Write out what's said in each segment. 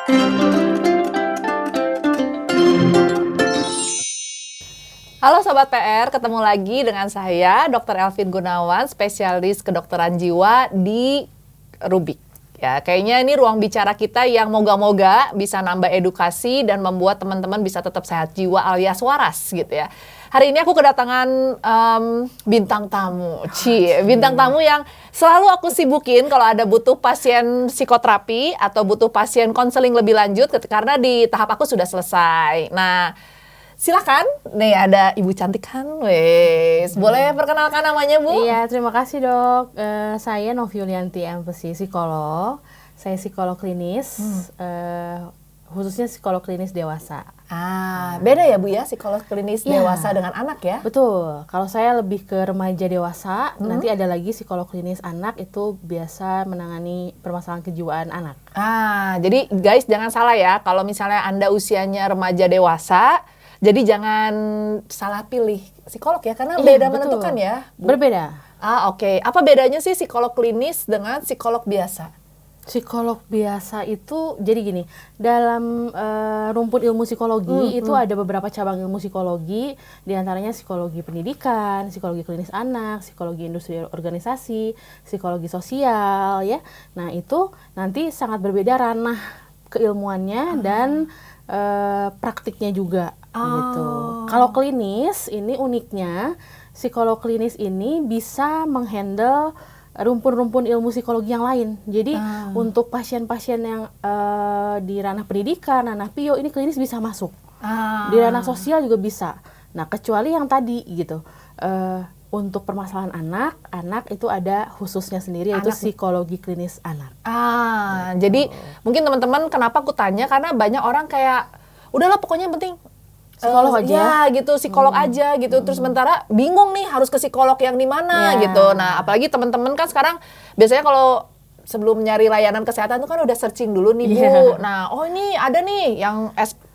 Halo Sobat PR, ketemu lagi dengan saya Dr. Elvin Gunawan, spesialis kedokteran jiwa di Rubik. Ya, kayaknya ini ruang bicara kita yang moga-moga bisa nambah edukasi dan membuat teman-teman bisa tetap sehat jiwa alias waras gitu ya. Hari ini aku kedatangan bintang tamu, bintang tamu yang selalu aku sibukin kalau ada butuh pasien psikoterapi atau butuh pasien konseling lebih lanjut karena di tahap aku sudah selesai. Nah, silakan, nih ada Ibu cantik kan, boleh perkenalkan namanya Bu? Iya, terima kasih dok. Saya Noviulianti MPC, psikolog. Saya psikolog klinis, khususnya psikolog klinis dewasa. Beda ya Bu ya, psikolog klinis dewasa dengan anak ya? Betul, kalau saya lebih ke remaja dewasa, nanti ada lagi psikolog klinis anak, itu biasa menangani permasalahan kejiwaan anak. Jadi guys jangan salah ya, kalau misalnya Anda usianya remaja dewasa, jadi jangan salah pilih psikolog ya, karena beda betul. Menentukan ya, Bu? Berbeda. Oke. Apa bedanya sih psikolog klinis dengan psikolog biasa? Psikolog biasa itu, jadi gini, dalam rumpun ilmu psikologi itu ada beberapa cabang ilmu psikologi, diantaranya psikologi pendidikan, psikologi klinis anak, psikologi industri organisasi, psikologi sosial, ya. Nah itu nanti sangat berbeda ranah keilmuannya dan praktiknya juga. Gitu. Kalau klinis ini uniknya psikolog klinis ini bisa menghandle rumpun-rumpun ilmu psikologi yang lain. Jadi untuk pasien-pasien yang di ranah pendidikan, ranah PIO ini klinis bisa masuk. Di ranah sosial juga bisa. Nah kecuali yang tadi gitu. Untuk permasalahan anak itu ada khususnya sendiri, yaitu psikologi klinis anak. Gitu. Jadi mungkin teman-teman kenapa aku tanya, karena banyak orang kayak udahlah pokoknya yang penting psikolog aja, ya gitu, psikolog aja gitu. Terus sementara bingung nih harus ke psikolog yang di mana gitu. Nah apalagi teman-teman kan sekarang biasanya kalau sebelum nyari layanan kesehatan itu kan udah searching dulu nih Bu. Nah ini ada nih yang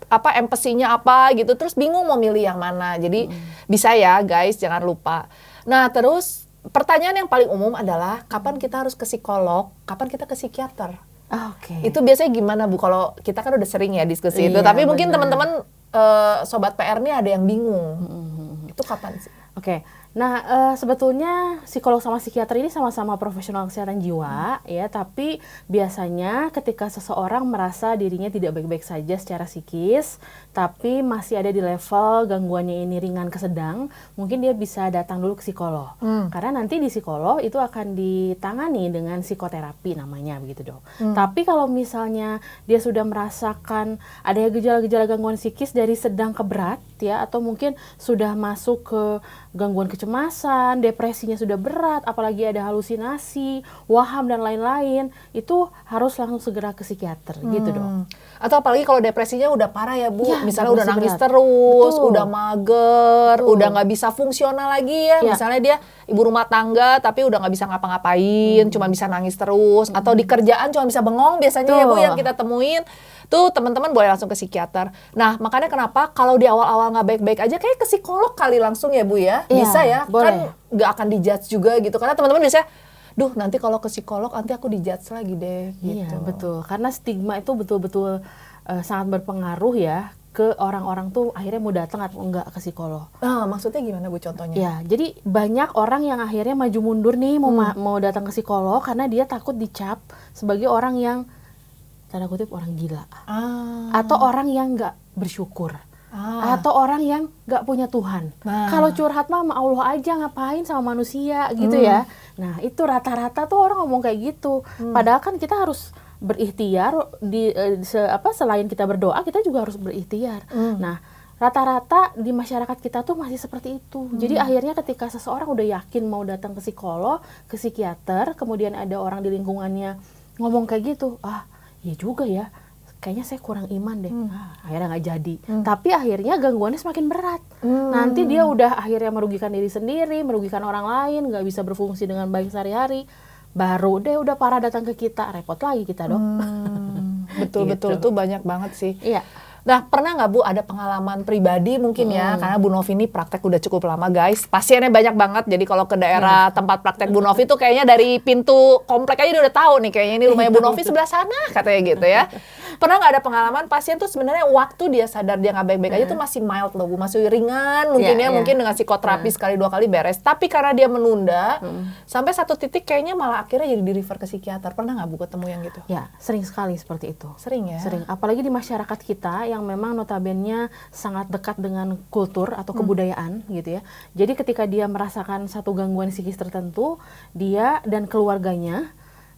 empesinya apa gitu. Terus bingung mau milih yang mana. Jadi bisa ya guys, jangan lupa. Nah terus pertanyaan yang paling umum adalah kapan kita harus ke psikolog, kapan kita ke psikiater? Itu biasanya gimana Bu? Kalau kita kan udah sering ya diskusi itu, tapi mungkin teman-teman Sobat PR nih ada yang bingung. Itu kapan sih? Nah sebetulnya psikolog sama psikiater ini sama-sama profesional kesehatan jiwa ya, tapi biasanya ketika seseorang merasa dirinya tidak baik-baik saja secara psikis, tapi masih ada di level gangguannya ini ringan ke sedang, mungkin dia bisa datang dulu ke psikolog. Karena nanti di psikolog itu akan ditangani dengan psikoterapi namanya begitu dok. Tapi kalau misalnya dia sudah merasakan ada gejala-gejala gangguan psikis dari sedang ke berat ya, atau mungkin sudah masuk ke gangguan kecemasan, depresinya sudah berat, apalagi ada halusinasi, waham dan lain-lain, itu harus langsung segera ke psikiater gitu dong. Atau apalagi kalau depresinya udah parah ya Bu, misalnya udah nangis terus, udah mager, udah nggak bisa fungsional lagi ya. Misalnya dia ibu rumah tangga tapi udah nggak bisa ngapa-ngapain, cuma bisa nangis terus, atau di kerjaan cuma bisa bengong biasanya ya Bu yang kita temuin. Tuh teman-teman boleh langsung ke psikiater. Nah makanya kenapa kalau di awal-awal nggak baik-baik aja kayak ke psikolog kali langsung ya Bu ya, bisa ya, boleh. Kan nggak akan dijudge juga gitu, karena teman-teman biasanya nanti kalau ke psikolog nanti aku dijudge lagi deh gitu. Iya betul, karena stigma itu betul-betul sangat berpengaruh ya ke orang-orang tuh akhirnya mau datang atau enggak ke psikolog. Maksudnya gimana Bu contohnya? Ya, jadi banyak orang yang akhirnya maju mundur nih mau datang ke psikolog karena dia takut dicap sebagai orang yang tanda kutip orang gila, atau orang yang nggak bersyukur, atau orang yang nggak punya Tuhan. Kalau curhat mah sama Allah aja, ngapain sama manusia gitu ya. Nah itu rata-rata tuh orang ngomong kayak gitu. Padahal kan kita harus berikhtiar selain kita berdoa kita juga harus berikhtiar. Nah rata-rata di masyarakat kita tuh masih seperti itu. Jadi akhirnya ketika seseorang udah yakin mau datang ke psikolog, ke psikiater, kemudian ada orang di lingkungannya ngomong kayak gitu, iya juga ya, kayaknya saya kurang iman deh. Akhirnya nggak jadi. Tapi akhirnya gangguannya semakin berat. Nanti dia udah akhirnya merugikan diri sendiri, merugikan orang lain, nggak bisa berfungsi dengan baik sehari-hari. Baru deh udah parah datang ke kita, repot lagi kita dok. Betul-betul tuh banyak banget sih. Iya. Nah, pernah nggak Bu ada pengalaman pribadi mungkin ya, karena Bu Novi ini praktek udah cukup lama guys, pasiennya banyak banget, jadi kalau ke daerah tempat praktek Bu Novi tuh kayaknya dari pintu komplek aja udah tahu nih, kayaknya ini rumahnya Bu Novi sebelah sana, katanya gitu ya. Pernah nggak ada pengalaman pasien tuh sebenarnya waktu dia sadar dia nggak baik-baik aja tuh masih mild loh Bu, masih ringan mungkin mungkin dengan psikoterapi sekali 2 kali beres. Tapi karena dia menunda sampai satu titik kayaknya malah akhirnya jadi di refer ke psikiater. Pernah nggak Bu ketemu yang gitu? Ya, sering sekali seperti itu. Sering ya? Sering, apalagi di masyarakat kita yang memang notabene sangat dekat dengan kultur atau kebudayaan gitu ya. Jadi ketika dia merasakan satu gangguan psikis tertentu, dia dan keluarganya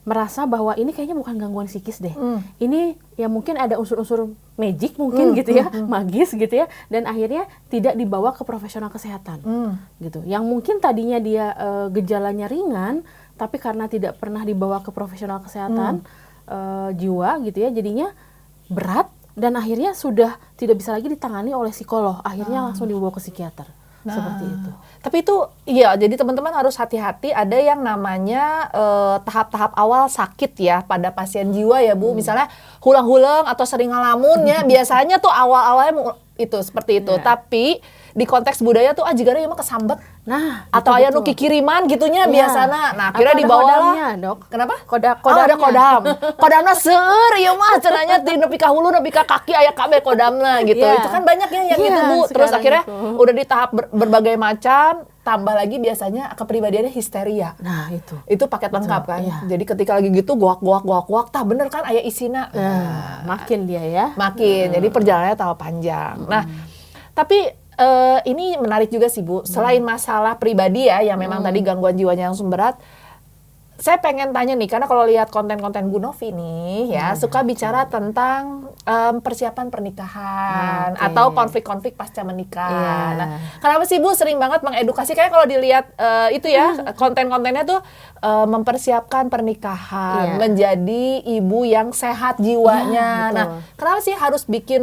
merasa bahwa ini kayaknya bukan gangguan psikis deh. Ini ya mungkin ada unsur-unsur magic mungkin gitu ya, magis gitu ya, dan akhirnya tidak dibawa ke profesional kesehatan gitu. Yang mungkin tadinya dia gejalanya ringan, tapi karena tidak pernah dibawa ke profesional kesehatan jiwa gitu ya, jadinya berat dan akhirnya sudah tidak bisa lagi ditangani oleh psikolog. Akhirnya langsung dibawa ke psikiater. Seperti itu. Tapi itu iya, jadi teman-teman harus hati-hati, ada yang namanya tahap-tahap awal sakit ya pada pasien jiwa ya Bu. Misalnya hulang-hulang atau sering ngalamun ya, biasanya tuh awal-awalnya itu seperti itu. Tapi di konteks budaya tuh jigana ieu mah kesambet. Nah, atau aya nu kikiriman gitunya biasana. Nah, akhirnya dibawalah. Dok. Kenapa? Kodamnya. Ada kodam. Kodamna seueur ieu mah cenanya ti nepi ka hulu nepi ka kaki aya kabeh kodamna gitu. Itu kan banyak ya yang gitu Bu. Terus akhirnya udah di tahap berbagai macam, tambah lagi biasanya kepribadiannya histeria. Nah, itu. Itu paket lengkap kan. Jadi ketika lagi gitu goak, tah bener kan aya isina. Makin dia ya. Makin. Jadi perjalanannya tambah panjang. Nah, tapi ini menarik juga sih Bu, selain masalah pribadi ya, yang memang tadi gangguan jiwanya langsung berat, saya pengen tanya nih, karena kalau lihat konten-konten Bu Novi nih ya, suka bicara tentang persiapan pernikahan atau konflik-konflik pasca menikah. Nah, kenapa sih Bu sering banget mengedukasi? Kayak kalau dilihat itu ya, konten-kontennya tuh mempersiapkan pernikahan, menjadi ibu yang sehat jiwanya. Nah, kenapa sih harus bikin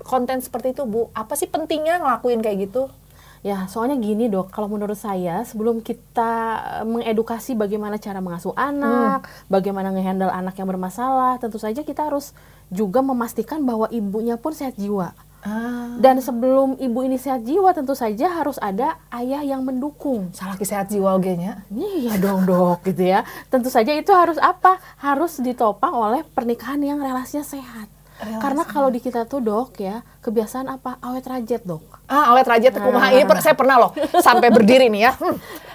konten seperti itu Bu? Apa sih pentingnya ngelakuin kayak gitu? Ya, soalnya gini Dok, kalau menurut saya sebelum kita mengedukasi bagaimana cara mengasuh anak, bagaimana ngehandle anak yang bermasalah, tentu saja kita harus juga memastikan bahwa ibunya pun sehat jiwa. Dan sebelum ibu ini sehat jiwa, tentu saja harus ada ayah yang mendukung. Salah sehat jiwa ogenya. Iya dong Dok, gitu ya. Tentu saja itu harus apa? Harus ditopang oleh pernikahan yang relasinya sehat. Karena kalau di kita tuh Dok ya, kebiasaan apa? Awet rajet Dok. Awet rajet kumaha ini saya pernah loh sampai berdiri nih ya.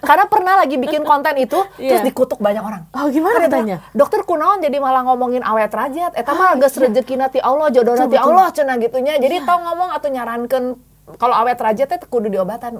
Karena pernah lagi bikin konten itu terus dikutuk banyak orang. Oh, gimana katanya? Dokter kunaon jadi malah ngomongin awet rajet. Eta mah geus rezekina ti Allah, jodohna ti Allah cenah gitunya. Jadi tong ngomong atau nyarankeun kalau awet rajet teh kudu diobatan.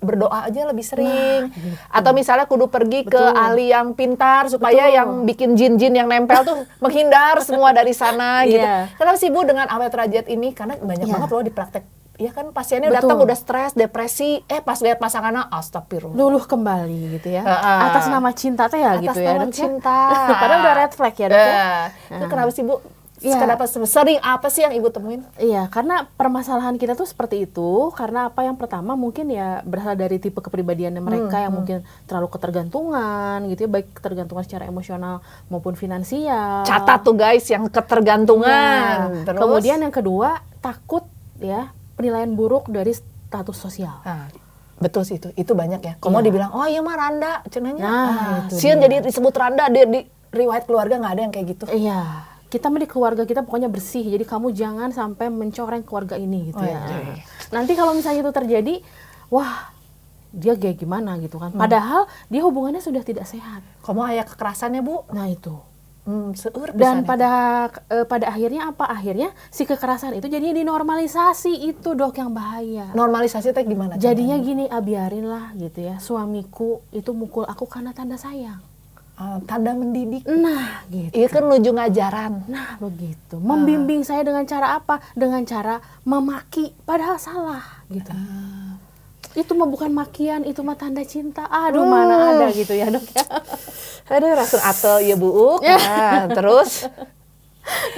Berdoa aja lebih sering. Gitu. Atau misalnya kudu pergi ke ahli yang pintar supaya yang bikin jin-jin yang nempel tuh menghindar semua dari sana gitu. Kenapa sih Bu dengan awet rajet ini? Karena banyak banget loh di praktek. Ya kan pasiennya datang udah stres, depresi, pas lihat pasangannya astagfirullah. Luluh kembali gitu ya. Atas nama cinta teh ya gitu ya. Atas nama cinta. Padahal udah red flag ya Dok ya. Itu kenapa sih Bu? Kenapa sering apa sih yang Ibu temuin? Iya, karena permasalahan kita tuh seperti itu. Karena apa, yang pertama mungkin ya berasal dari tipe kepribadiannya mereka yang mungkin terlalu ketergantungan gitu ya, baik ketergantungan secara emosional maupun finansial. Catat tuh guys, yang ketergantungan. Terus? Kemudian yang kedua, takut ya penilaian buruk dari status sosial. Betul sih itu banyak ya. Kamu dibilang, oh iya mah randa, cenanya. Sieun jadi disebut randa di riwayat keluarga nggak ada yang kayak gitu. Iya. Kita mah di keluarga kita pokoknya bersih, jadi kamu jangan sampai mencoreng keluarga ini gitu ya. Nanti kalau misalnya itu terjadi, wah dia kayak gimana gitu kan. Padahal dia hubungannya sudah tidak sehat. Kamu aya kekerasannya Bu. Nah itu. Dan pada akhirnya apa? Akhirnya si kekerasan itu jadinya dinormalisasi, itu Dok yang bahaya. Normalisasi itu gimana? Jadinya gini, biarinlah gitu ya. Suamiku itu mukul aku karena tanda sayang. Tanda mendidik. Nah, gitu. Itu kan menuju ngajaran. Nah, begitu. Membimbing saya dengan cara apa? Dengan cara memaki, padahal salah, gitu. Itu mah bukan makian, itu mah tanda cinta. Aduh, mana ada gitu ya, Dok ya. Aduh, rasul atel ya Bu. Terus?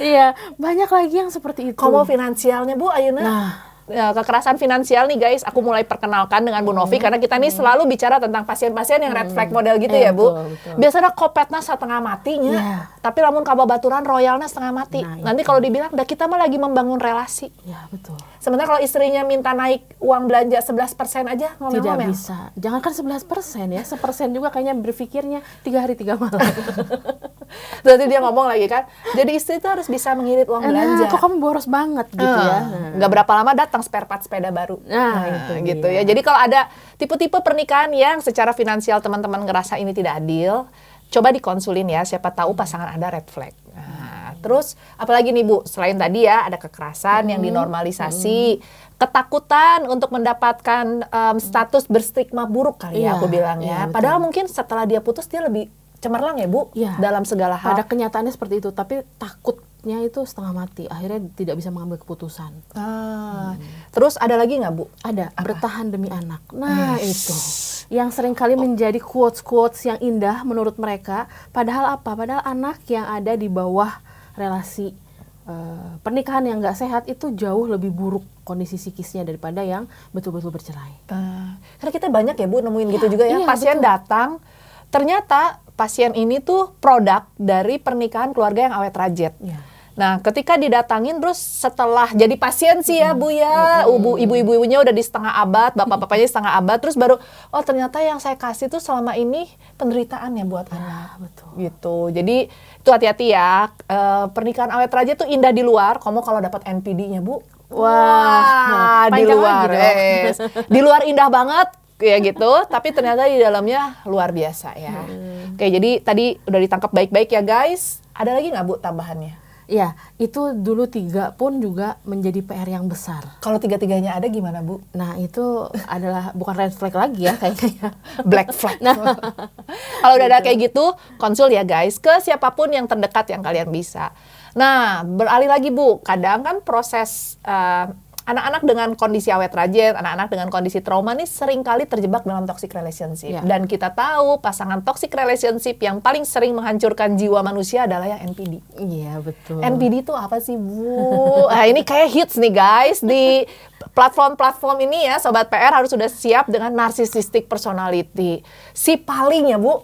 Iya, banyak lagi yang seperti itu. Komo finansialnya Bu, ayeuna. Kekerasan finansial nih guys, aku mulai perkenalkan dengan Bu Novi karena kita nih selalu bicara tentang pasien-pasien yang red flag model gitu ya Bu. Betul. Biasanya kopetna setengah matinya, tapi lamun kababaturan royalnya setengah mati. Nanti kalau dibilang, kita mah lagi membangun relasi. Ya betul. Sementara kalau istrinya minta naik uang belanja 11% aja ngomel-ngomel. Tidak bisa. Jangankan 11% ya, 1% juga kayaknya berpikirnya 3 hari 3 malam. Berarti dia ngomong lagi kan, jadi istri tuh harus bisa mengirit uang belanja. Kok kamu boros banget gitu ya. Nggak berapa lama datang spare part sepeda baru. Itu gitu ya. Jadi kalau ada tipe-tipe pernikahan yang secara finansial teman-teman ngerasa ini tidak adil, coba dikonsulin ya, siapa tahu pasangan Anda red flag. Nah, terus apalagi nih Bu, selain tadi ya ada kekerasan yang dinormalisasi, ketakutan untuk mendapatkan status berstigma buruk kali ya aku bilangnya. Padahal mungkin setelah dia putus dia lebih cemerlang ya Bu, dalam segala hal. Pada kenyataannya seperti itu, tapi takutnya itu setengah mati, akhirnya tidak bisa mengambil keputusan. Terus ada lagi nggak Bu? Ada, bertahan demi anak. Nah itu, yang sering kali menjadi quotes-quotes yang indah menurut mereka, padahal apa? Padahal anak yang ada di bawah relasi pernikahan yang nggak sehat itu jauh lebih buruk kondisi psikisnya daripada yang betul-betul bercerai. Karena kita banyak ya Bu nemuin gitu juga ya, pasien datang, ternyata pasien ini tuh produk dari pernikahan keluarga yang awet rajit. Nah, ketika didatangin terus setelah jadi pasien sih ya Bu ya, ibu-ibunya udah di setengah abad, bapak-bapaknya setengah abad, terus baru oh ternyata yang saya kasih tuh selama ini penderitaan ya buat anak. Betul. Gitu. Jadi itu hati-hati ya. Pernikahan awet rajit tuh indah di luar, kamu kalau dapat NPD-nya Bu. Wah, di luar. Di luar indah banget. Ya gitu, tapi ternyata di dalamnya luar biasa ya. Oke, jadi tadi udah ditangkap baik-baik ya guys. Ada lagi nggak Bu tambahannya? Iya, itu dulu 3 pun juga menjadi PR yang besar. Kalau 3-3-nya ada gimana Bu? Nah itu adalah bukan red flag lagi ya kayaknya ya. Black flag. Kalau udah ada kayak gitu, konsul ya guys ke siapapun yang terdekat yang kalian bisa. Nah, beralih lagi Bu, kadang kan proses anak-anak dengan kondisi awet rajit, anak-anak dengan kondisi trauma nih seringkali terjebak dalam toxic relationship. Dan kita tahu pasangan toxic relationship yang paling sering menghancurkan jiwa manusia adalah yang NPD. Iya, betul. NPD itu apa sih Bu? Nah, ini kayak hits nih guys di platform-platform ini ya, Sobat PR harus sudah siap dengan narcissistic personality. Si paling ya Bu,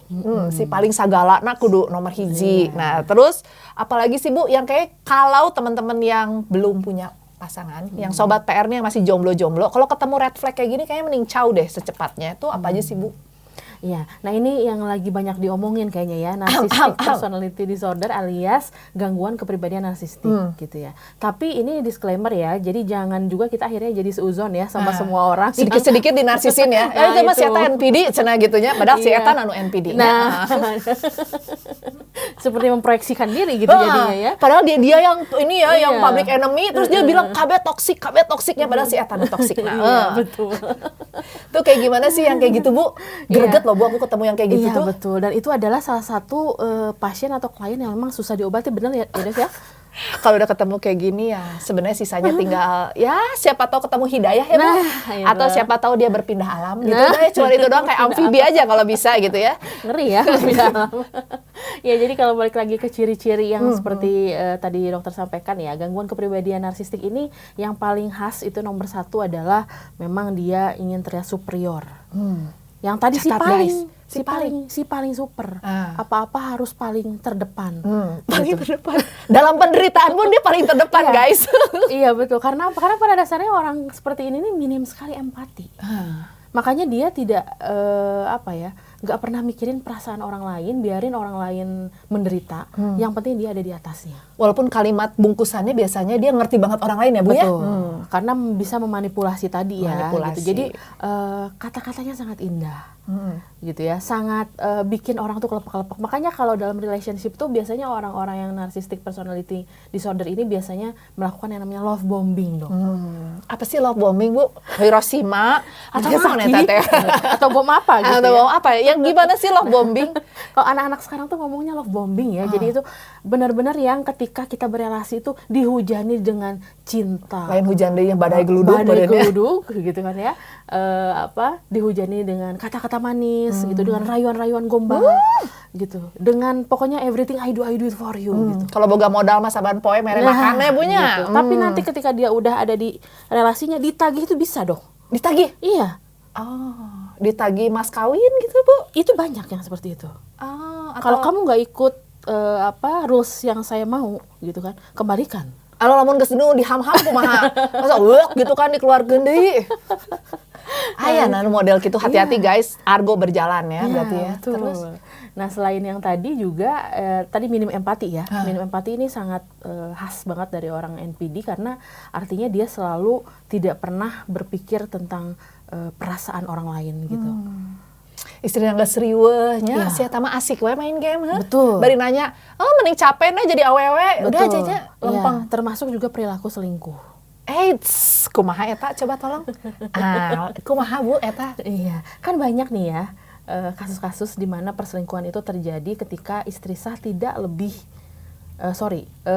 si paling sagala nak kudu nomor hiji. Nah, terus apalagi sih Bu yang kayak kalau teman-teman yang belum punya pasangan, yang Sobat PR nih yang masih jomblo-jomblo, kalau ketemu red flag kayak gini kayaknya mending caw deh secepatnya. Itu apa aja sih Bu? Iya, nah ini yang lagi banyak diomongin kayaknya ya, narcissistic personality disorder alias gangguan kepribadian narsistik gitu ya. Tapi ini disclaimer ya, jadi jangan juga kita akhirnya jadi seuzon ya sama semua orang. Sedikit-sedikit dinarsisin ya. Itu masih eta NPD cenah gitunya, padahal si eta anu NPD. Nah, seperti memproyeksikan diri gitu jadinya ya. Padahal dia yang ini ya, yang public enemy, terus dia bilang KB toksiknya, padahal si eta anu toksik. Nah, betul. Tuh kayak gimana sih yang kayak gitu Bu? Greget loh Bu aku ketemu yang kayak gitu tuh. Iya betul, dan itu adalah salah satu pasien atau klien yang memang susah diobati, benar ya Des ya? Kalau udah ketemu kayak gini ya sebenarnya sisanya tinggal ya siapa tahu ketemu hidayah ya Bu, atau siapa tahu dia berpindah alam gitu. Cuma itu doang, kayak amfibi aja kalau bisa gitu ya. Ngeri ya berpindah alam. Ya jadi kalau balik lagi ke ciri-ciri yang seperti tadi dokter sampaikan ya, gangguan kepribadian narsistik ini yang paling khas itu nomor 1 adalah memang dia ingin terlihat superior. Yang tadi si paling super. Apa-apa harus paling terdepan. Paling terdepan. Dalam penderitaan pun dia paling terdepan, guys. Iya betul. Karena pada dasarnya orang seperti ini nih minim sekali empati. Makanya dia tidak nggak pernah mikirin perasaan orang lain, biarin orang lain menderita. Yang penting dia ada di atasnya. Walaupun kalimat bungkusannya biasanya dia ngerti banget orang lain ya Bu. Betul. Karena bisa memanipulasi tadi ya. Gitu. Jadi kata-katanya sangat indah. Gitu ya, sangat bikin orang tuh kelepek-kelepek. Makanya kalau dalam relationship tuh biasanya orang-orang yang narcissistic personality disorder ini biasanya melakukan yang namanya love bombing dong. Apa sih love bombing Bu? Hiroshima atau mana tete? Atau bom apa gitu? Atau bom apa? Yang gimana sih love bombing? Kalau anak-anak sekarang tuh ngomongnya love bombing ya. Jadi itu benar-benar yang ketika kita berelasi itu dihujani dengan cinta. Lain hujan deh yang badai geluduk gitu kan ya. Dihujani dengan kata-kata manis gitu, dengan rayuan-rayuan gombal gitu, dengan pokoknya everything I do it for you gitu. Kalau boga modal mah saban poe mere makannya punya gitu. Tapi nanti ketika dia udah ada di relasinya, ditagih itu bisa dong. Ditagih? Iya. Ditagih mas kawin gitu Bu? Itu banyak yang seperti itu. Kalau kamu nggak ikut rules yang saya mau gitu kan, kembalikan. Alo lamun geus nu diham-ham kumaha. Masa gitu kan dikeluarkeun deui. Aya model gitu, hati-hati guys, argo berjalan ya berarti ya. Betul. Terus Nah, selain yang tadi juga, tadi minim empati ya. Minim empati ini sangat khas banget dari orang NPD karena artinya dia selalu tidak pernah berpikir tentang perasaan orang lain gitu. Istri yang gak seriwehnya, si eta mah asik we main game. Betul. Bari nanya, mending capek nah jadi awewe, udah aja lempeng. Termasuk juga perilaku selingkuh. Kumaha eta coba tolong. Kumaha Bu eta? Iya, kan banyak nih ya kasus-kasus di mana perselingkuhan itu terjadi ketika istri sah tidak lebih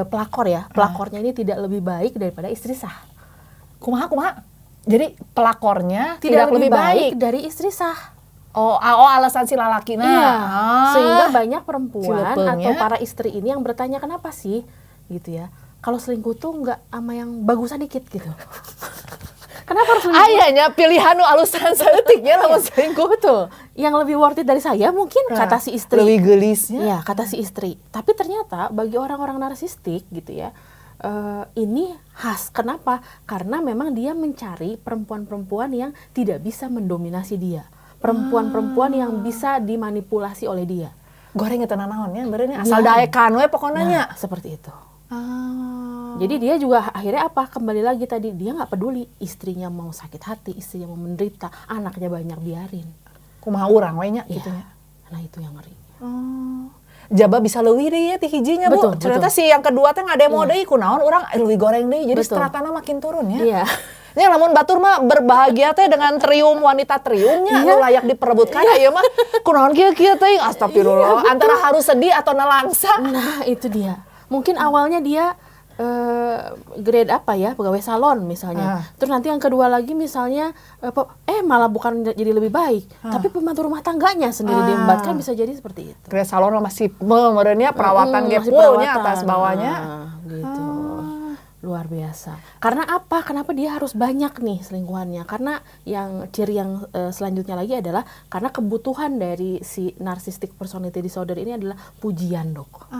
pelakornya ini tidak lebih baik daripada istri sah. Kumaha? Jadi pelakornya tidak lebih baik dari istri sah. Alasan si lalaki nah. Iya. Sehingga banyak perempuan atau para istri ini yang bertanya kenapa sih gitu ya. Kalau selingkuh tuh nggak sama yang bagusan dikit gitu. Kenapa harus selingkuh? Ayahnya pilihan nu alusan saeutiknya lamun selingkuh. Betul. Yang lebih worth it dari saya mungkin kata si istri. Lebih gelisnya. Iya, kata si istri. Tapi ternyata bagi orang-orang narsistik gitu ya, ini khas. Kenapa? Karena memang dia mencari perempuan-perempuan yang tidak bisa mendominasi dia. Perempuan-perempuan yang bisa dimanipulasi oleh dia. Goreng eta naonnya benernya asal daekan we pokona nya. Seperti itu. Jadi dia juga akhirnya apa? Kembali lagi tadi, dia nggak peduli istrinya mau sakit hati, istrinya mau menderita, anaknya banyak biarin. Kumaha urang we nya gitu nya. Nah itu yang ngeri. Jaba bisa leuwih deui ya ti hijinya Bu. Ternyata si yang kedua teh ngademo deui kunaon urang leuwih goreng deui. Jadi stratana makin turun ya. Iya. Nya lamun batur mah berbahagia teh dengan trium wanita triumnya nu layak diperebutkan aya mah kunaon kieu teh astagfirullah antara harus sedih atau nelangsa. Nah, itu dia. Mungkin awalnya dia grade apa ya, pegawai salon misalnya. Terus nanti yang kedua lagi misalnya malah bukan jadi lebih baik, tapi pembantu rumah tangganya sendiri diembat, kan bisa jadi seperti itu. Grade salon masih merenya perawatan gepulnya atas bawahnya. Gitu. Luar biasa. Karena apa? Kenapa dia harus banyak nih selingkuhannya? Karena yang ciri yang selanjutnya lagi adalah karena kebutuhan dari si narcissistic personality disorder ini adalah pujian, Dok.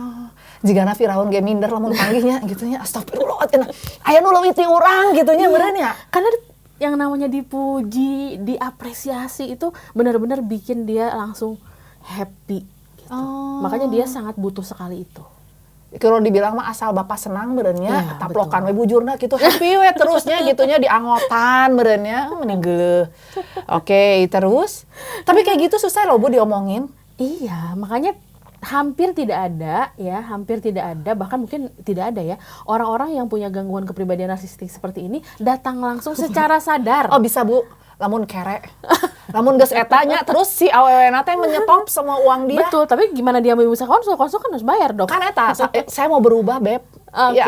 Jigana Firaun ge minder lamun panggihnya gitu nya. Astagfirullah cenah. Aya nu leuwih ti urang gitu nya beneran ya. Karena yang namanya dipuji, diapresiasi itu benar-benar bikin dia langsung happy gitu. Makanya dia sangat butuh sekali itu. Kalau dibilang mah asal bapak senang berennya, taplokan we bujurna gitu happy we terusnya gitunya dianggotan berennya mending geuleuh. Oke, terus. Tapi kayak gitu susah loh Bu diomongin. Iya, makanya hampir tidak ada, bahkan mungkin tidak ada ya orang-orang yang punya gangguan kepribadian narsistik seperti ini datang langsung secara sadar. Oh bisa Bu, lamun kere. Lamun geus etanya terus si awewena teh menyetop semua uang dia. Betul, tapi gimana dia mau bisa konsul kan harus bayar, Dok. Kan eta, saya mau berubah, Beb. Okay. Ya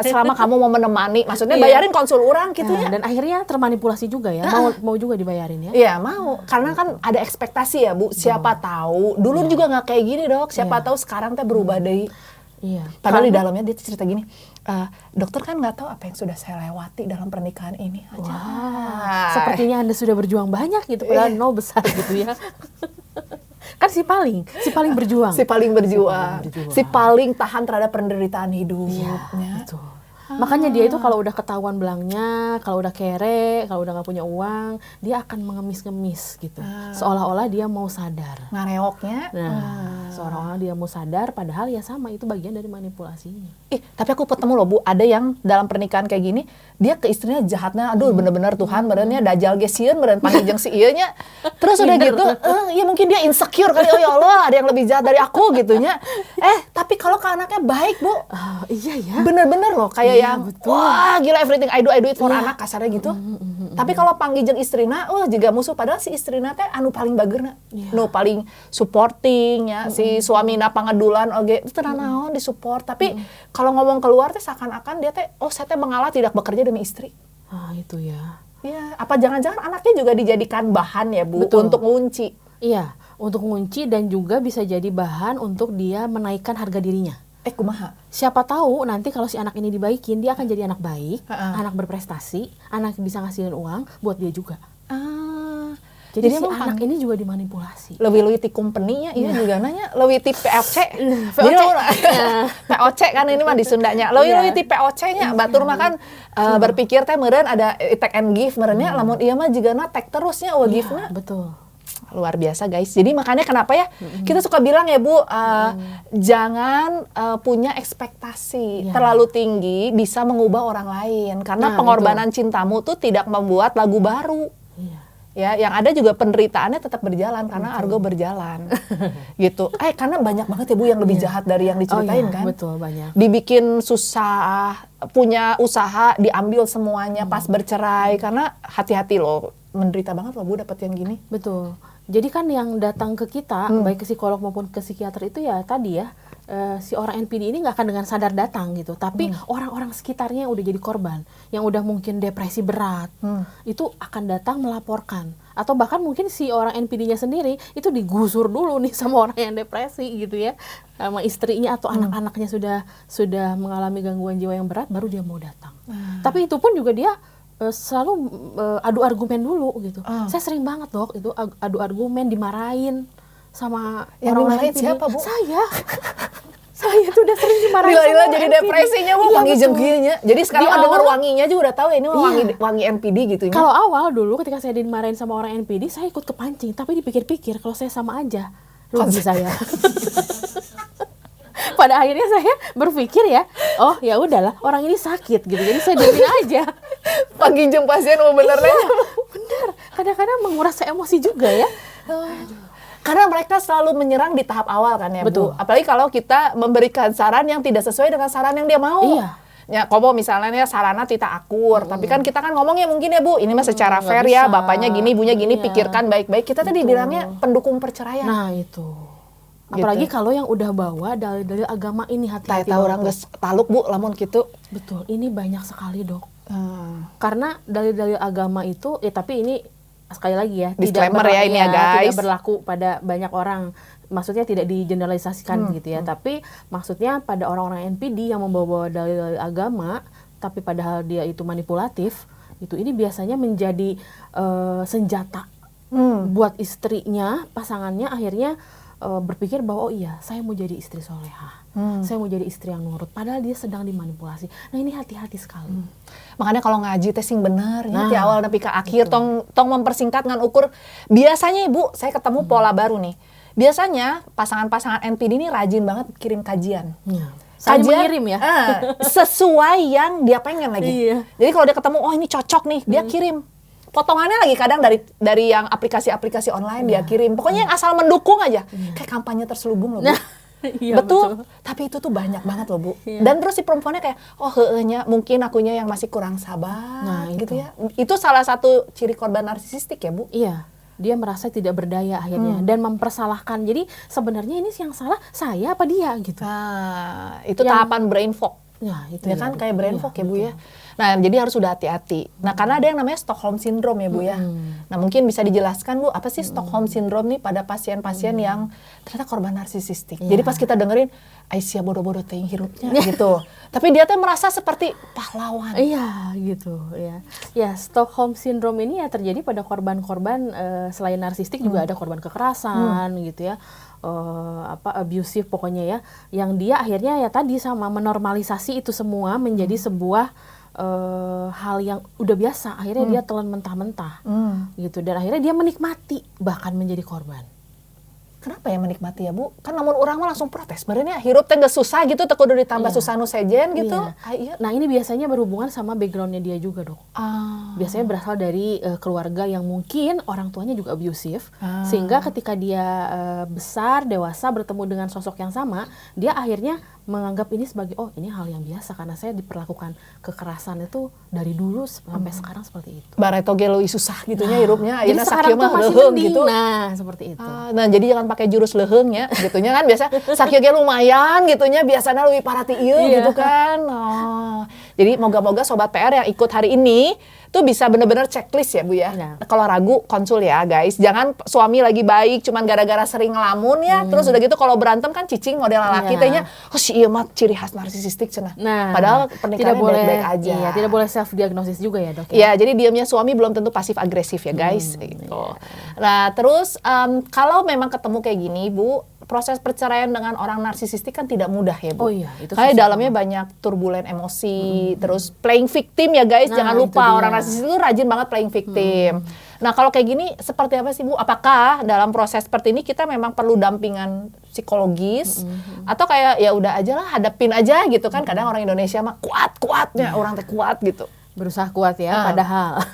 selama kamu mau menemani, maksudnya bayarin konsul orang gitu ya. Dan akhirnya termanipulasi juga ya, mau juga dibayarin ya. Iya mau, karena kan ada ekspektasi ya Bu. Siapa tahu, dulu juga nggak kayak gini Dok. Siapa tahu sekarang teh berubah deui. Iya. Padahal di dalamnya dia cerita gini, dokter kan nggak tahu apa yang sudah saya lewati dalam pernikahan ini. Sepertinya Anda sudah berjuang banyak gitu, padahal nol besar gitu ya. Kan si paling berjuang. Si paling tahan terhadap penderitaan hidupnya. Betul. Makanya dia itu kalau udah ketahuan belangnya, kalau udah kere, kalau udah nggak punya uang, dia akan mengemis-ngemis gitu. Seolah-olah dia mau sadar. Ngareoknya. Seolah-olah dia mau sadar, padahal ya sama, itu bagian dari manipulasinya. Tapi aku ketemu loh Bu, ada yang dalam pernikahan kayak gini, dia ke istrinya jahatnya, aduh bener-bener Tuhan, benernya dajal ge sieun, beren panggil si ieu nya. Terus udah gitu, ya mungkin dia insecure kali, oh ya Allah, ada yang lebih jahat dari aku gitunya. Tapi kalau ke anaknya baik Bu. Iya ya. Bener-bener loh, kayak yang betul. Wah gila everything I do it for anak kasarnya gitu. Tapi kalau panggil jeung istrina, juga musuh, padahal si istrina teh anu paling bageurna, nu paling supporting ya, si suamina pangedulan oge itu naon disupport. Tapi kalau ngomong keluar teh seakan-akan dia teh saya teh mengalah tidak bekerja demi istri. Itu ya. Ya, apa jangan-jangan anaknya juga dijadikan bahan ya Bu. Betul. Untuk ngunci. Iya, untuk ngunci dan juga bisa jadi bahan untuk dia menaikkan harga dirinya. Kumaha? Siapa tahu nanti kalau si anak ini dibaikin, dia akan jadi anak baik, anak berprestasi, anak bisa ngasihin uang buat dia juga. Jadi si anak ini juga dimanipulasi. Lebih ti company-nya, juga nanya lebih ti POC. POC kan ini mah di Sundanya. Lebih ti POC-nya. Batur mah kan berpikir teh meureun ada take and give meureunnya, lamun ieu mah jigana take terusnya give-na. Betul. Luar biasa guys. Jadi makanya kenapa ya kita suka bilang ya Bu, jangan punya ekspektasi terlalu tinggi bisa mengubah orang lain. Karena pengorbanan cintamu tuh tidak membuat lagu baru. Ya, yang ada juga penderitaannya tetap berjalan karena Argo berjalan. Gitu. Karena banyak banget ya Bu yang lebih jahat dari yang diceritain kan. Betul, banyak. Dibikin susah, punya usaha diambil semuanya pas bercerai karena hati-hati loh. Menderita banget loh Bu dapat yang gini. Betul. Jadi kan yang datang ke kita, baik ke psikolog maupun ke psikiater itu ya tadi ya, si orang NPD ini nggak akan dengan sadar datang gitu. Tapi orang-orang sekitarnya yang udah jadi korban, yang udah mungkin depresi berat, itu akan datang melaporkan. Atau bahkan mungkin si orang NPD-nya sendiri itu digusur dulu nih sama orang yang depresi gitu ya. Sama istrinya atau anak-anaknya sudah mengalami gangguan jiwa yang berat, baru dia mau datang. Tapi itu pun juga dia selalu adu argumen dulu gitu. Saya sering banget Dok, itu adu argumen, dimarahin sama yang dimarahin siapa Bu? Saya tuh udah sering dimarahin Lila jadi depresinya Bu, wangi jengkilnya. Jadi sekarang denger wanginya juga udah tahu ya ini wangi NPD gitu. Kalau awal dulu ketika saya dimarahin sama orang NPD, saya ikut kepancing, tapi dipikir-pikir kalau saya sama aja rugi saya. Pada akhirnya saya berpikir ya, oh ya udahlah, orang ini sakit gitu, jadi saya diemin aja. Panggil pasien bener nih. Bener, kadang-kadang menguras emosi juga ya. Karena mereka selalu menyerang di tahap awal kan ya Bu. Apalagi kalau kita memberikan saran yang tidak sesuai dengan saran yang dia mau. Ya, komo misalnya sarana tidak akur, tapi kan kita kan ngomongnya mungkin ya Bu, ini mah secara fair ya, bapaknya gini, ibunya gini, pikirkan baik-baik. Kita tadi bilangnya pendukung perceraian. Nah itu. Apalagi kalau yang udah bawa dalil-dalil agama ini, hati-hati. Tahu orang geus taluk Bu, lamun gitu. Betul, ini banyak sekali Dok. Karena dalil-dalil agama itu, tapi ini sekali lagi ya, disclaimer ya ini ya guys. Tidak berlaku pada banyak orang. Maksudnya tidak digeneralisasikan gitu ya. Tapi maksudnya pada orang-orang NPD yang membawa dalil-dalil agama, tapi padahal dia itu manipulatif, ini biasanya menjadi senjata buat istrinya, pasangannya akhirnya berpikir bahwa oh iya, saya mau jadi istri solehah, saya mau jadi istri yang nurut, padahal dia sedang dimanipulasi. Nah ini hati-hati sekali. Makanya kalau ngaji testing bener, di awal tapi ke akhir, tong mempersingkat dengan ukur. Biasanya Ibu, saya ketemu pola baru nih. Biasanya pasangan-pasangan NPD ini rajin banget kirim kajian. Kajian mengirim ya, sesuai yang dia pengen lagi. Jadi kalau dia ketemu, oh ini cocok nih, dia kirim. Potongannya lagi kadang dari yang aplikasi-aplikasi online dia kirim. Pokoknya yang asal mendukung aja. Kayak kampanye terselubung loh Bu. Betul. Tapi itu tuh banyak banget loh Bu. Dan terus si perempuannya kayak, oh heehnya mungkin akunya yang masih kurang sabar gitu ya. Itu salah satu ciri korban narsisistik ya Bu. Iya. Dia merasa tidak berdaya akhirnya dan mempersalahkan. Jadi sebenarnya ini yang salah saya apa dia gitu. Nah, itu tahapan brain fog. Ya, itu ya kan kayak brain fog ya Bu ya. Nah, jadi harus sudah hati-hati. Nah, karena ada yang namanya Stockholm Syndrome ya Bu ya. Nah, mungkin bisa dijelaskan Bu, apa sih Stockholm Syndrome nih pada pasien-pasien yang ternyata korban narsisistik. Jadi pas kita dengerin, Aisyah bodoh-bodoh teuing hirupnya gitu. Tapi dia tuh merasa seperti pahlawan. Iya, gitu ya. Ya, Stockholm Syndrome ini ya terjadi pada korban-korban selain narsistik juga ada korban kekerasan gitu ya. Abusive pokoknya ya. Yang dia akhirnya ya tadi sama menormalisasi itu semua menjadi sebuah hal yang udah biasa, akhirnya dia telan mentah-mentah gitu, dan akhirnya dia menikmati bahkan menjadi korban. Kenapa ya menikmati ya Bu? Kan namun orang mah langsung protes. Sebenarnya hirup teh geus susah gitu, teh kudu ditambah susah nu sejen gitu. Nah ini biasanya berhubungan sama backgroundnya dia juga Dok. Biasanya berasal dari keluarga yang mungkin orang tuanya juga abusive, sehingga ketika dia besar, dewasa, bertemu dengan sosok yang sama, dia akhirnya menganggap ini sebagai oh ini hal yang biasa karena saya diperlakukan kekerasan itu dari dulu sampai sekarang seperti itu. Bareto ge leuwih susah gitunya hirupnya, jadi sekarang tuh masih mending gitu. Nah, seperti itu. Nah, jadi jangan pakai jurus leuheung ya, gitunya kan biasa sakieu ge lumayan gitunya, biasanya leuwih parati ieu gitu kan. Jadi moga-moga sobat PR yang ikut hari ini tuh bisa benar-benar checklist ya Bu ya. Kalau ragu konsul ya guys. Jangan suami lagi baik cuman gara-gara sering ngelamun ya. Terus udah gitu kalau berantem kan cicing model laki tehnya. Oh si ieu mah ciri khas narsisistik cenah. Padahal pernikahannya baik-baik aja. Iya, tidak boleh self diagnosis juga ya Dok. Iya, jadi diamnya suami belum tentu pasif agresif ya guys gitu. Nah, terus kalau memang ketemu kayak gini Bu, proses perceraian dengan orang narsisistik kan tidak mudah ya Bu. Oh iya, itu kayak dalamnya banyak turbulen emosi, terus playing victim ya guys. Jangan lupa orang narsisistik itu rajin banget playing victim. Nah kalau kayak gini seperti apa sih Bu? Apakah dalam proses seperti ini kita memang perlu dampingan psikologis atau kayak ya udah aja lah hadapin aja gitu kan? Kadang orang Indonesia mah kuat-kuatnya orang teh kuat gitu. Berusaha kuat ya,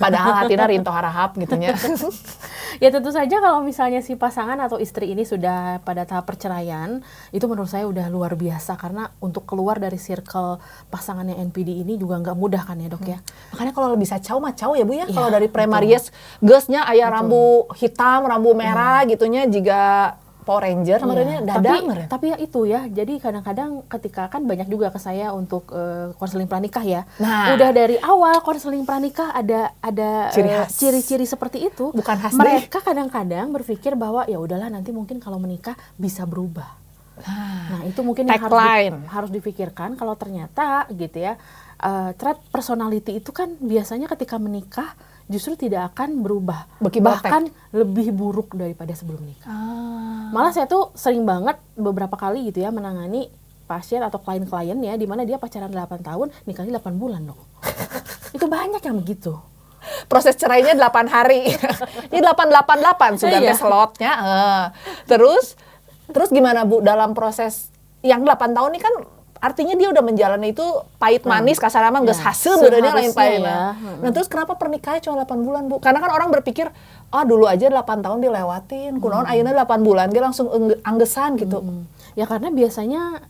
padahal hatinya rinto harahap gitunya. Ya tentu saja kalau misalnya si pasangan atau istri ini sudah pada tahap perceraian, itu menurut saya udah luar biasa karena untuk keluar dari circle pasangan yang NPD ini juga nggak mudah kan ya dok ya. Makanya kalau bisa caw mah caw ya Bu ya. Kalau dari Premaries geusnya aya rambu hitam, rambu merah gitunya juga Power Ranger sebenarnya dadang. Tapi ya itu ya, jadi kadang-kadang ketika kan banyak juga ke saya untuk konseling pranikah ya. Nah, udah dari awal konseling pranikah ada ciri-ciri seperti itu. Bukan khas mereka kadang-kadang berpikir bahwa ya udahlah nanti mungkin kalau menikah bisa berubah. Nah itu mungkin yang harus dipikirkan kalau ternyata gitu ya. Trait personality itu kan biasanya ketika menikah justru tidak akan berubah, bahkan lebih buruk daripada sebelum nikah. Malah saya tuh sering banget beberapa kali gitu ya menangani pasien atau klien-klien ya, di mana dia pacaran 8 tahun, nikahnya 8 bulan dok. Itu banyak yang begitu. Proses cerainya 8 hari. Ini 888 sudah ke slotnya. Terus gimana Bu dalam proses yang 8 tahun ini kan artinya dia udah menjalani itu pahit manis kasar mah geus hasil benernya lain pahit. Nah terus kenapa pernikahannya cuma 8 bulan Bu? Karena kan orang berpikir dulu aja 8 tahun dilewatin, kunaon ayeuna 8 bulan dia langsung anggesan gitu. Ya karena biasanya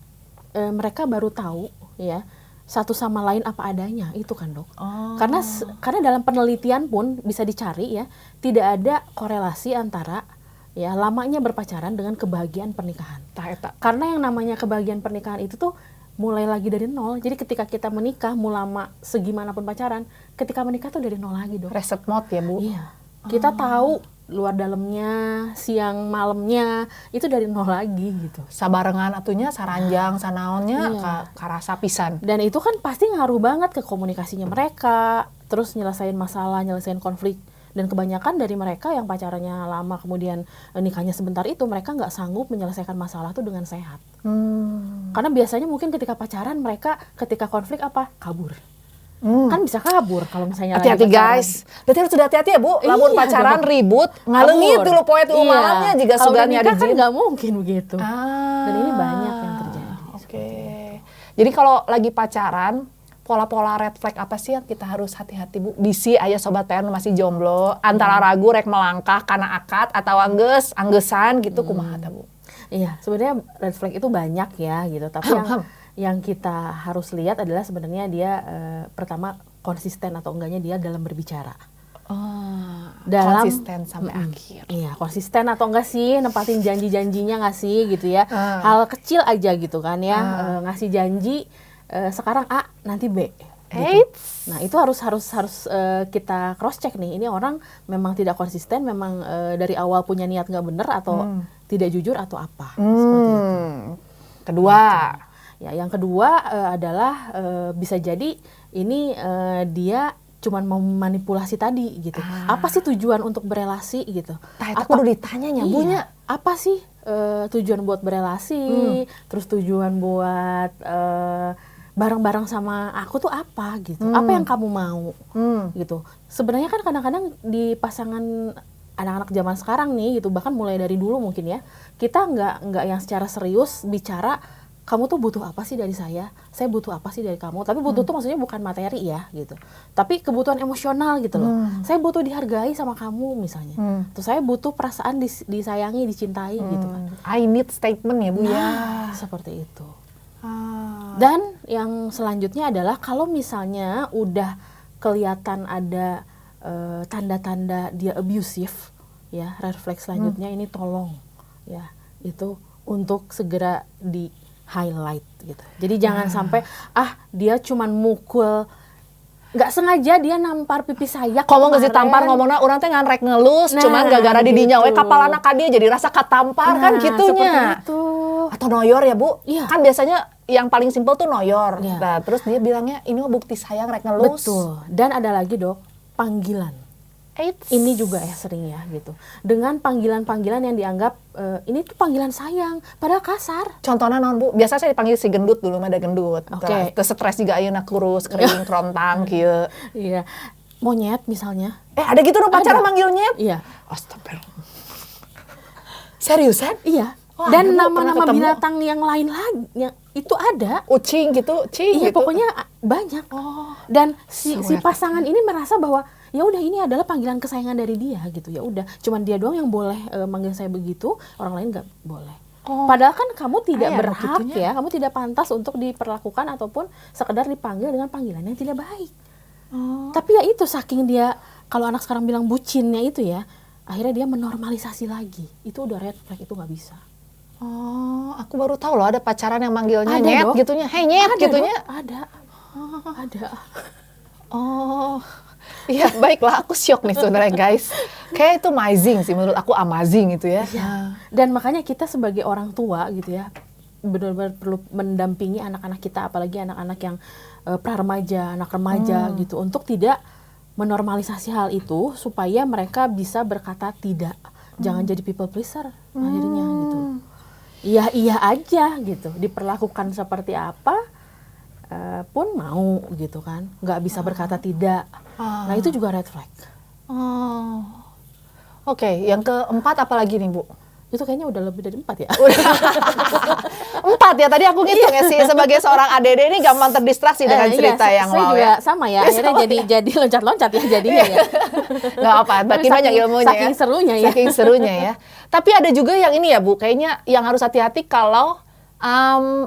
mereka baru tahu ya satu sama lain apa adanya itu kan dok. Karena dalam penelitian pun bisa dicari ya tidak ada korelasi antara ya lamanya berpacaran dengan kebahagiaan pernikahan. Karena yang namanya kebahagiaan pernikahan itu tuh mulai lagi dari nol. Jadi ketika kita menikah, mau lama segimanapun pacaran, ketika menikah tuh dari nol lagi dok. Reset mode ya Bu? Iya. Kita tahu luar dalamnya, siang malamnya, itu dari nol lagi gitu. Sabarengan atunya, saranjang, sanaonnya, karasa pisan. Dan itu kan pasti ngaruh banget ke komunikasinya mereka, terus nyelesain masalah, nyelesain konflik. Dan kebanyakan dari mereka yang pacarannya lama kemudian nikahnya sebentar itu mereka nggak sanggup menyelesaikan masalah tuh dengan sehat. Karena biasanya mungkin ketika pacaran mereka ketika konflik kabur. Kan bisa kabur kalau misalnya hati-hati guys. Berarti harus sudah hati-hati ya Bu. Lamun pacaran ribut ngaleungit dulu poe teh malamnya jika sudah nyari kan nggak mungkin begitu. Dan ini banyak yang terjadi. Oke. Jadi kalau lagi pacaran pola-pola red flag apa sih yang kita harus hati-hati Bu? Bisi aya sobat PN masih jomblo, antara ragu rek melangkah karena akad atau anggesan gitu kumaha Bu? Iya, sebenarnya red flag itu banyak ya gitu. Tapi yang kita harus lihat adalah sebenarnya dia pertama konsisten atau enggaknya dia dalam berbicara. Konsisten sampai akhir. Iya, konsisten atau enggak sih nempatin janji-janjinya nggak sih gitu ya. Hal kecil aja gitu kan ya, ngasih janji sekarang A nanti B. Gitu. Nah itu harus kita cross check nih. Ini orang memang tidak konsisten, memang dari awal punya niat nggak bener atau tidak jujur atau apa. Seperti itu. Kedua, gitu. Ya yang kedua adalah bisa jadi ini dia cuman mau manipulasi tadi gitu. Apa sih tujuan untuk berelasi gitu? Apa kudu ditanya nyabunya? Apa sih tujuan buat berelasi? Terus tujuan buat bareng-bareng sama aku tuh apa gitu? Apa yang kamu mau gitu? Sebenarnya kan kadang-kadang di pasangan anak-anak zaman sekarang nih gitu, bahkan mulai dari dulu mungkin ya, kita nggak yang secara serius bicara kamu tuh butuh apa sih dari saya butuh apa sih dari kamu. Tapi butuh tuh maksudnya bukan materi ya gitu, tapi kebutuhan emosional gitu loh. Saya butuh dihargai sama kamu misalnya, terus saya butuh perasaan disayangi, dicintai gitu kan. I need statement ya Bu ya. Seperti itu. Dan yang selanjutnya adalah kalau misalnya udah kelihatan ada tanda-tanda dia abusive ya, red flag selanjutnya ini tolong ya itu untuk segera di highlight gitu. Jadi jangan sampai dia cuman mukul, nggak sengaja dia nampar pipi saya. Ngomong geus ditampar ngomongna urang teh ngan rek ngelus, cuman gara-gara di dinya we kapalana ka dia jadi rasa katampar kan gitunya. Seperti itu. Atau noyor ya Bu? Iya. Kan biasanya yang paling simpel tuh noyor. Nah, terus dia bilangnya ini mah bukti sayang rek ngelus. Betul. Dan ada lagi dok, panggilan. Ini juga sering ya gitu. Dengan panggilan-panggilan yang dianggap ini tuh panggilan sayang, padahal kasar. Contohnya naon Bu? Biasa saya dipanggil si gendut dulu mah ada gendut. Oke. Terus stres juga ayeuna kurus, kering, kerontang kieu. Iya. monyet misalnya. Ada gitu dong pacaran Ada. manggil nyet? Iya. Astagfirullah. Seriusan? Iya. Oh, Dan ada, Bu, pernah nama-nama ketemu. binatang yang lain lagi yang itu ada. Kucing gitu, cing Iya, gitu. pokoknya banyak. Oh. Dan si Sweet. pasangan ini merasa bahwa ya udah ini adalah panggilan kesayangan dari dia gitu. Ya udah, cuman dia doang yang boleh manggil saya begitu, orang lain nggak boleh. Oh. Padahal kan kamu tidak Ada berhak begitunya. ya, kamu tidak pantas untuk diperlakukan ataupun sekedar dipanggil dengan panggilan yang tidak baik. Oh. Tapi ya itu saking dia, kalau anak sekarang bilang bucinnya itu ya, akhirnya dia menormalisasi lagi. Itu udah red flag, itu nggak bisa. Oh, aku baru tahu loh ada pacaran yang manggilnya Ada, nyet Dok. gitunya. Hey nyet Ada, gitunya. Dok, ada. Oh. Iya, baiklah aku syok nih sebenarnya guys. Kayak itu amazing sih menurut aku, amazing itu ya. Iya. Dan makanya kita sebagai orang tua gitu ya, benar-benar perlu mendampingi anak-anak kita, apalagi anak-anak yang pra-remaja, anak remaja gitu, untuk tidak menormalisasi hal itu supaya mereka bisa berkata tidak. Jangan jadi people pleaser akhirnya gitu. Iya aja gitu, diperlakukan seperti apa pun mau gitu kan, nggak bisa berkata tidak. Nah itu juga red flag. Oh. Oke, yang keempat apa lagi nih Bu? Itu kayaknya udah lebih dari 4 ya. 4 ya, tadi aku ngitung ya sih, sebagai seorang ADD ini gampang terdistraksi dengan cerita iya, yang saya mau juga ya. sama ya, Ya, akhirnya sama jadi loncat-loncat ya jadinya ya. Nggak apa, Tapi makin banyak ilmunya ya. saking serunya ya. Saking serunya ya. Tapi ada juga yang ini ya Bu, kayaknya yang harus hati-hati kalau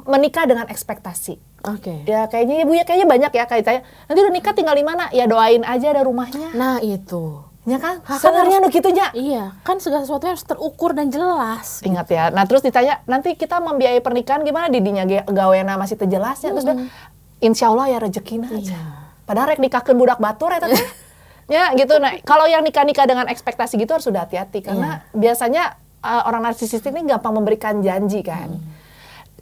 menikah dengan ekspektasi. Oke. Ya kayaknya ya Bu ya, kayaknya banyak ya kaitannya. Nanti udah nikah tinggal di mana? Ya doain aja ada rumahnya. Nah itu. Ya kan? Kan Sebenarnya nu gitunya. Iya, kan segala sesuatunya harus terukur dan jelas. Ingat ya. Nah terus ditanya, nanti kita membiayai pernikahan gimana? Didinya gawena masih terjelasnya. Terus dia, insya Allah ya rezekina aja. Iya. Padahal rek nikahkeun budak batur ya teh. Ya gitu. Nah kalau yang nikah-nikah dengan ekspektasi gitu harus sudah hati-hati. Karena biasanya orang narsisistik ini gampang memberikan janji kan.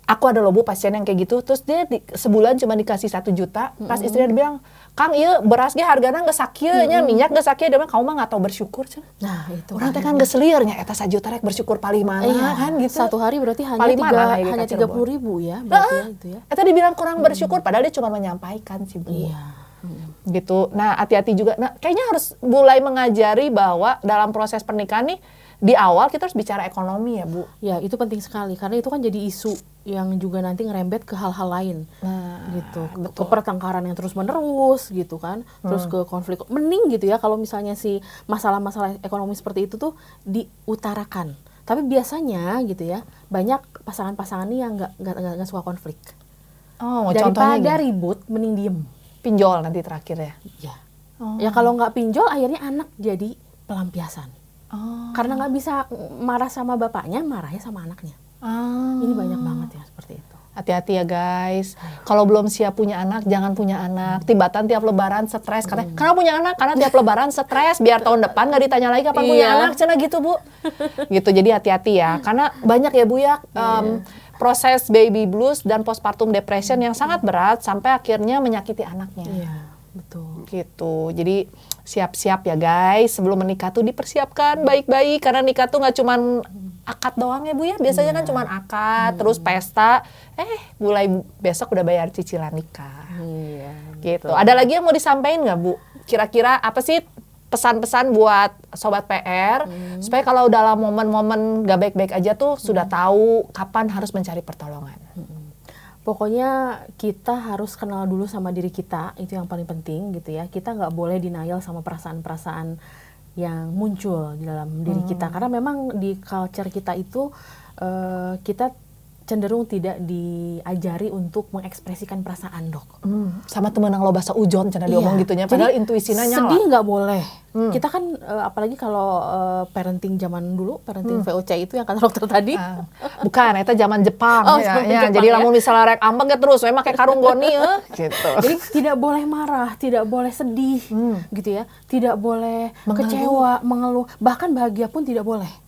Aku ada loh Bu pasien yang kayak gitu, terus dia sebulan cuma dikasih 1 juta, pas istrinya bilang, Kang iya beras ge hargana geus sakieu nya, minyak geus sakieu, dia bilang kamu mah nggak tahu bersyukur cenah. Nah itu. Orang teh kan geus lieur nya eta 1 juta rek bersyukur paling mana kan gitu. Satu hari berarti hanya Paling mana ya, hanya Kak 30.000 ya, berarti ya itu ya. Eta dibilang kurang bersyukur padahal dia cuma menyampaikan sih Bu. Iya. Gitu. Nah, hati-hati juga. Nah, kayaknya harus mulai mengajari bahwa dalam proses pernikahan nih di awal kita harus bicara ekonomi ya, Bu. Ya, itu penting sekali karena itu kan jadi isu yang juga nanti ngerembet ke hal-hal lain. Nah, gitu. Ke pertengkaran yang terus-menerus gitu kan. Terus ke konflik. Mending gitu ya kalau misalnya si masalah-masalah ekonomi seperti itu tuh diutarakan. Tapi biasanya gitu ya, banyak pasangan-pasangan ini yang nggak suka konflik. Oh, contohnya Daripada gini. ribut, mending diem. Pinjol nanti terakhir ya. Ya. Oh. Ya kalau nggak pinjol, akhirnya anak jadi pelampiasan. Oh. Karena nggak bisa marah sama bapaknya, marahnya sama anaknya. Ini banyak banget ya seperti itu. Hati-hati ya guys. Kalau belum siap punya anak, jangan punya anak. Tibatan tiap lebaran stres. Katanya, kenapa punya anak? Karena tiap lebaran stres. Biar tahun depan nggak ditanya lagi kapan punya anak. Cina gitu Bu. Gitu, jadi hati-hati ya. Karena banyak ya Bu ya, proses baby blues dan postpartum depression yang sangat berat sampai akhirnya menyakiti anaknya. Iya, betul. Gitu. Jadi siap-siap ya guys. Sebelum menikah tuh dipersiapkan baik-baik. Karena nikah tuh nggak cuman akad doang ya Bu ya. Biasanya kan cuman akad, terus pesta. Mulai besok udah bayar cicilan nikah. Iya. Gitu. Ada lagi yang mau disampaikan nggak Bu? Kira-kira apa sih pesan-pesan buat Sobat PR supaya kalau dalam momen-momen gak baik-baik aja tuh sudah tahu kapan harus mencari pertolongan. Pokoknya kita harus kenal dulu sama diri kita, itu yang paling penting gitu ya. Kita nggak boleh denial sama perasaan-perasaan yang muncul di dalam diri kita. Karena memang di culture kita itu kita cenderung tidak diajari untuk mengekspresikan perasaan, Dok. Sama temen yang lo bahasa ujon cina diomong gitunya, padahal intuisinya nyala. Sedih nggak boleh. Kita kan apalagi kalau parenting zaman dulu, parenting VOC itu yang kata dokter tadi. Bukan, itu zaman Jepang zaman ya. Jepang Jadi ya. lamun misalnya rek ambek ya terus, we make karung goni gitu. Jadi tidak boleh marah, tidak boleh sedih, gitu ya. Tidak boleh kecewa, mengeluh, bahkan bahagia pun tidak boleh.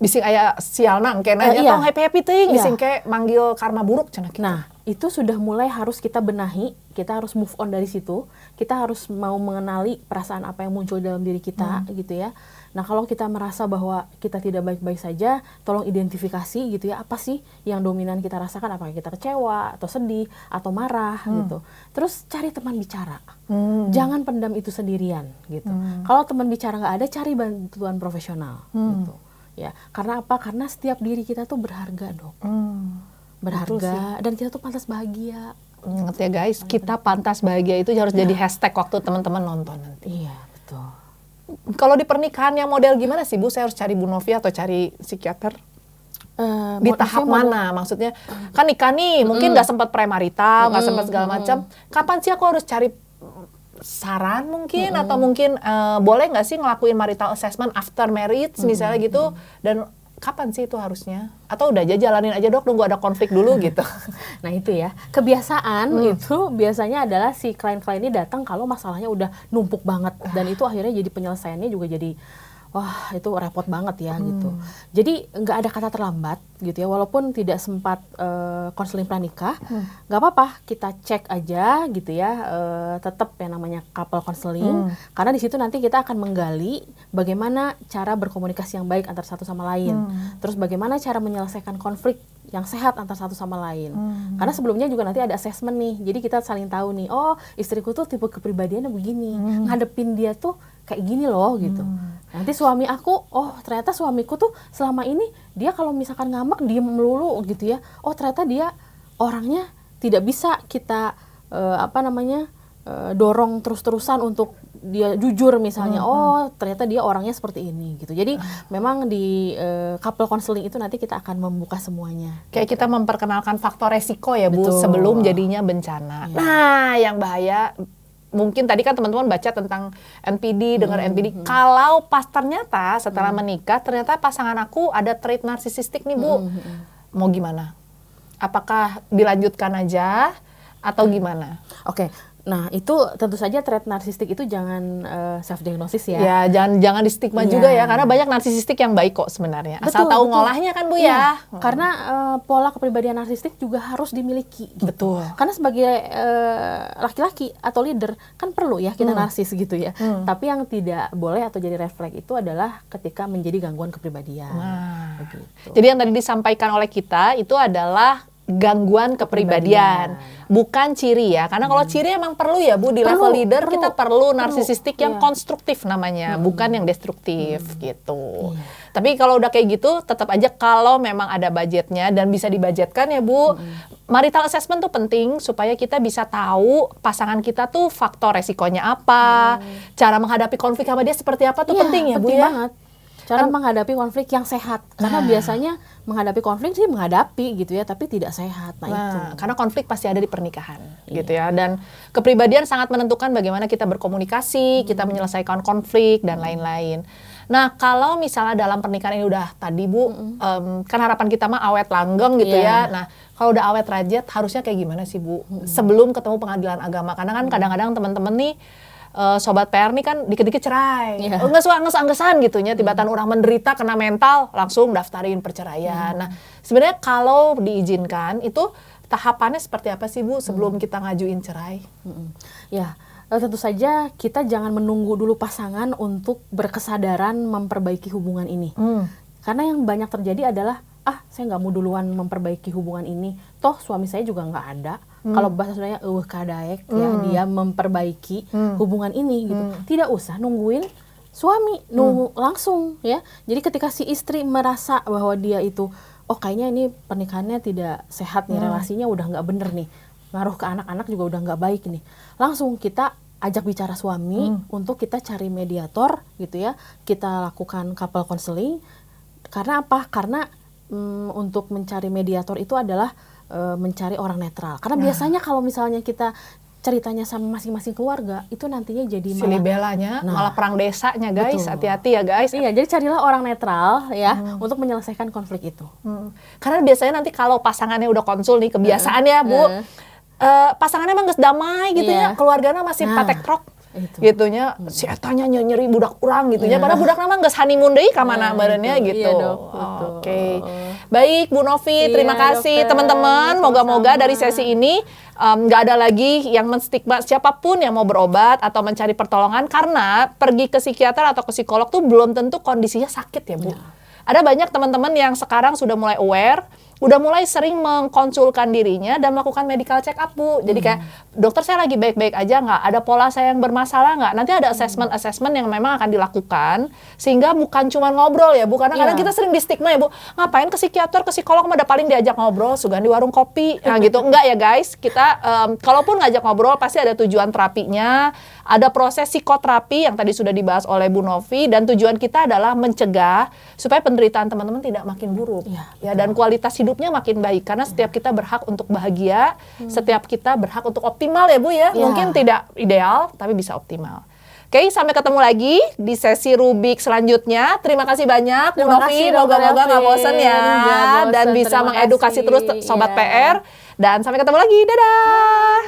Bising aya sial nang kenanya Iya. tong happy-happy ting, Iya. bising kayak manggil karma buruk cenah gitu. Nah, itu sudah mulai harus kita benahi, kita harus move on dari situ, kita harus mau mengenali perasaan apa yang muncul dalam diri kita gitu ya. Nah kalau kita merasa bahwa kita tidak baik-baik saja, tolong identifikasi gitu ya, apa sih yang dominan kita rasakan, apakah kita kecewa, atau sedih, atau marah gitu. Terus cari teman bicara, jangan pendam itu sendirian gitu. Kalau teman bicara nggak ada, cari bantuan profesional gitu. Ya, karena apa? Karena setiap diri kita tuh berharga, Dok. Berharga dan kita tuh pantas bahagia. Ingat ya guys, kita pantas bahagia itu harus jadi hashtag waktu teman-teman nonton nanti. Iya, betul. Kalau di pernikahan yang model gimana sih Bu? Saya harus cari Bu Novi atau cari psikiater? Di tahap mana? Maksudnya kan nikah nih, mungkin nggak sempat premarital, nggak sempat segala macam. Kapan sih aku harus cari saran mungkin atau mungkin boleh nggak sih ngelakuin marital assessment after marriage misalnya gitu, dan kapan sih itu harusnya? Atau udah aja jalanin aja Dok, nunggu ada konflik dulu gitu. Nah itu ya, kebiasaan itu biasanya adalah si klien-klien ini datang kalau masalahnya udah numpuk banget. Dan itu akhirnya jadi penyelesaiannya juga jadi, wah itu repot banget ya gitu. Jadi nggak ada kata terlambat gitu ya, walaupun tidak sempat konseling pranikah, nggak apa-apa, kita cek aja gitu ya, tetap yang namanya couple counseling, karena di situ nanti kita akan menggali bagaimana cara berkomunikasi yang baik antar satu sama lain, terus bagaimana cara menyelesaikan konflik yang sehat antar satu sama lain. Karena sebelumnya juga nanti ada assessment nih, jadi kita saling tahu nih, oh istriku tuh tipe kepribadiannya begini, ngadepin dia tuh kayak gini loh gitu. Nanti suami aku, oh ternyata suamiku tuh selama ini dia kalau misalkan ngambek diem melulu gitu ya. Oh ternyata dia orangnya tidak bisa kita dorong terus-terusan untuk dia jujur misalnya. Oh ternyata dia orangnya seperti ini gitu. Jadi memang di couple counseling itu nanti kita akan membuka semuanya. Kayak kita memperkenalkan faktor resiko ya Bu. Betul. Sebelum jadinya bencana. Nah yang bahaya, mungkin tadi kan teman-teman baca tentang NPD, dengar NPD. Kalau pas ternyata setelah menikah, ternyata pasangan aku ada trait narsisistik nih Bu. Mau gimana? Apakah dilanjutkan aja atau gimana? Oke. Nah itu tentu saja trait narsistik itu jangan self diagnosis ya. Ya jangan di stigma juga ya, karena banyak narsisistik yang baik kok sebenarnya. Asal tahu ngolahnya kan Bu ya. Karena pola kepribadian narsistik juga harus dimiliki. Gitu. Betul. Karena sebagai laki-laki atau leader kan perlu ya kita narsis gitu ya. Tapi yang tidak boleh atau jadi red flag itu adalah ketika menjadi gangguan kepribadian. Begitu. Jadi yang tadi disampaikan oleh kita itu adalah gangguan kepribadian, bukan ciri ya. Karena kalau ciri emang perlu ya Bu, di level leader kita perlu narsisistik yang konstruktif namanya, bukan yang destruktif gitu. Tapi kalau udah kayak gitu, tetap aja kalau memang ada budgetnya dan bisa dibudgetkan ya Bu, marital assessment tuh penting supaya kita bisa tahu pasangan kita tuh faktor resikonya apa, cara menghadapi konflik sama dia seperti apa tuh penting ya Bu ya. Banget. Cara menghadapi konflik yang sehat. Karena biasanya menghadapi konflik sih menghadapi gitu ya, tapi tidak sehat. Itu. Karena konflik pasti ada di pernikahan gitu ya. Dan kepribadian sangat menentukan bagaimana kita berkomunikasi, kita menyelesaikan konflik dan lain-lain. Nah, kalau misalnya dalam pernikahan ini udah tadi Bu, kan harapan kita mah awet langgeng gitu ya. Nah, kalau udah awet rajat harusnya kayak gimana sih Bu? Sebelum ketemu pengadilan agama. Karena kan kadang-kadang teman-teman nih sobat PR nih kan dikit-dikit cerai, nggak suka angges-anggesan gitu ya, tiba-tiba orang menderita kena mental langsung daftarin perceraian. Nah sebenarnya kalau diizinkan itu tahapannya seperti apa sih Bu sebelum kita ngajuin cerai? Ya tentu saja kita jangan menunggu dulu pasangan untuk berkesadaran memperbaiki hubungan ini. Karena yang banyak terjadi adalah saya nggak mau duluan memperbaiki hubungan ini, toh suami saya juga nggak ada. Kalau bahasa Sundanya kadaek ya, dia memperbaiki hubungan ini gitu. Tidak usah nungguin suami, nunggu langsung ya. Jadi ketika si istri merasa bahwa dia itu, oh kayaknya ini pernikahannya tidak sehat nih, relasinya udah nggak bener nih, ngaruh ke anak-anak juga udah nggak baik nih, langsung kita ajak bicara suami untuk kita cari mediator gitu ya. Kita lakukan couple counseling. Karena apa? Karena untuk mencari mediator itu adalah mencari orang netral. Karena biasanya kalau misalnya kita ceritanya sama masing-masing keluarga, itu nantinya jadi silibelanya, malah perang desanya guys. Hati-hati ya guys. Iya, jadi carilah orang netral ya untuk menyelesaikan konflik itu. Karena biasanya nanti kalau pasangannya udah konsul nih, kebiasaan ya Bu, pasangannya emang gak damai gitu ya, keluarganya masih patek trok. gitunya si etanya nyeri budak urang gitunya padahal budak nama geus honeymoon deui ka mana bareunnya gitu. Iya, Dok. Oke. Baik Bu Novi, terima kasih Dokter. teman-teman. Moga-moga dari sesi ini nggak ada lagi yang menstigma siapapun yang mau berobat atau mencari pertolongan karena pergi ke psikiater atau ke psikolog tuh belum tentu kondisinya sakit ya Bu. Ada banyak teman-teman yang sekarang sudah mulai aware, udah mulai sering mengkonsulkan dirinya dan melakukan medical check up Bu. Jadi kayak dokter saya lagi baik-baik aja nggak? Ada pola saya yang bermasalah nggak? Nanti ada assessment yang memang akan dilakukan sehingga bukan cuma ngobrol ya Bu. Karena kadang kita sering di stigma ya Bu. Ngapain ke psikiater, ke psikolog mah ada paling diajak ngobrol, sugan di warung kopi. Nah gitu. Enggak ya guys. Kita kalaupun ngajak ngobrol pasti ada tujuan terapinya. Ada proses psikoterapi yang tadi sudah dibahas oleh Bu Novi dan tujuan kita adalah mencegah supaya penderitaan teman-teman tidak makin buruk ya dan kualitas hidupnya makin baik karena setiap kita berhak untuk bahagia, setiap kita berhak untuk optimal ya Bu ya. Mungkin tidak ideal tapi bisa optimal. Oke, sampai ketemu lagi di sesi Rubik selanjutnya. Terima kasih banyak Bu Novi, moga-moga nggak bosan ya dan bisa mengedukasi terus Sobat PR dan sampai ketemu lagi. Dadah.